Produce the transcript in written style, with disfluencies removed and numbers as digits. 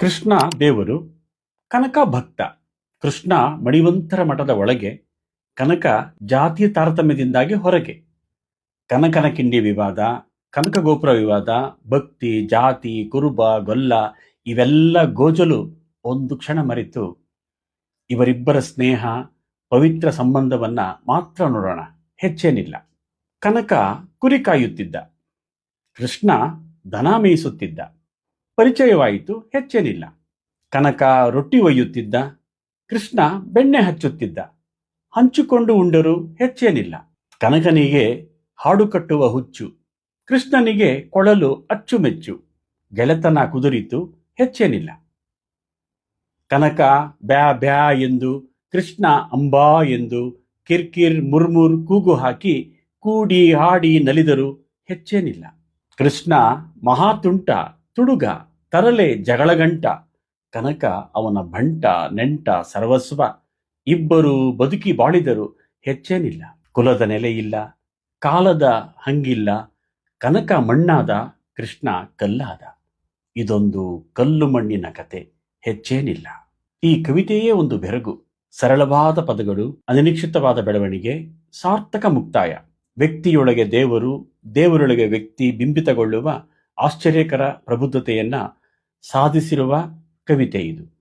ಕೃಷ್ಣ ದೇವರು, ಕನಕ ಭಕ್ತ. ಕೃಷ್ಣ ಮಣಿವಂತರ ಮಠದ ಒಳಗೆ, ಕನಕ ಜಾತಿಯ ತಾರತಮ್ಯದಿಂದಾಗಿ ಹೊರಗೆ. ಕನಕನ ಕಿಂಡಿ ವಿವಾದ, ಕನಕ ಗೋಪುರ ವಿವಾದ, ಭಕ್ತಿ, ಜಾತಿ, ಕುರುಬ, ಗೊಲ್ಲ ಇವೆಲ್ಲ ಗೋಜಲು ಒಂದು ಕ್ಷಣ ಮರೆತು ಇವರಿಬ್ಬರ ಸ್ನೇಹ, ಪವಿತ್ರ ಸಂಬಂಧವನ್ನ ಮಾತ್ರ ನೋಡೋಣ. ಹೆಚ್ಚೇನಿಲ್ಲ. ಕನಕ ಕುರಿ ಕಾಯುತ್ತಿದ್ದ, ಕೃಷ್ಣ ದನ ಮೇಯಿಸುತ್ತಿದ್ದ. ಪರಿಚಯವಾಯಿತು, ಹೆಚ್ಚೇನಿಲ್ಲ. ಕನಕ ರೊಟ್ಟಿ ಒಯ್ಯುತ್ತಿದ್ದ, ಕೃಷ್ಣ ಬೆಣ್ಣೆ ಹಚ್ಚುತ್ತಿದ್ದ. ಹಂಚಿಕೊಂಡು ಉಂಡರು, ಹೆಚ್ಚೇನಿಲ್ಲ. ಕನಕನಿಗೆ ಹಾಡು ಕಟ್ಟುವ ಹುಚ್ಚು, ಕೃಷ್ಣನಿಗೆ ಕೊಳಲು ಅಚ್ಚುಮೆಚ್ಚು. ಗೆಳೆತನ ಕುದುರಿತು, ಹೆಚ್ಚೇನಿಲ್ಲ. ಕನಕ ಬ್ಯಾ ಬ್ಯಾ ಎಂದು, ಕೃಷ್ಣ ಅಂಬಾ ಎಂದು ಕಿರ್ಕಿರ್ ಮುರ್ಮುರ್ ಕೂಗು ಹಾಕಿ ಕೂಡಿ ಹಾಡಿ ನಲಿದರು, ಹೆಚ್ಚೇನಿಲ್ಲ. ಕೃಷ್ಣ ಮಹಾತುಂಟ, ತುಡುಗ, ತರಲೆ, ಜಗಳಗಂಟ. ಕನಕ ಅವನ ಬಂಟ, ನೆಂಟ, ಸರ್ವಸ್ವ. ಇಬ್ಬರು ಬದುಕಿ ಬಾಳಿದರು, ಹೆಚ್ಚೇನಿಲ್ಲ. ಕುಲದ ನೆಲೆಯಿಲ್ಲ, ಕಾಲದ ಹಂಗಿಲ್ಲ. ಕನಕ ಮಣ್ಣಾದ, ಕೃಷ್ಣ ಕಲ್ಲಾದ. ಇದೊಂದು ಕಲ್ಲು ಮಣ್ಣಿನ ಕತೆ, ಹೆಚ್ಚೇನಿಲ್ಲ. ಈ ಕವಿತೆಯೇ ಒಂದು ಬೆರಗು. ಸರಳವಾದ ಪದಗಳು, ಅನಿರೀಕ್ಷಿತವಾದ ಬೆಳವಣಿಗೆ, ಸಾರ್ಥಕ ಮುಕ್ತಾಯ. ವ್ಯಕ್ತಿಯೊಳಗೆ ದೇವರು, ದೇವರೊಳಗೆ ವ್ಯಕ್ತಿ ಬಿಂಬಿತಗೊಳ್ಳುವ ಆಶ್ಚರ್ಯಕರ ಪ್ರಬುದ್ಧತೆಯನ್ನ ಸಾಧಿಸಿರುವ ಕವಿತೆ ಇದು.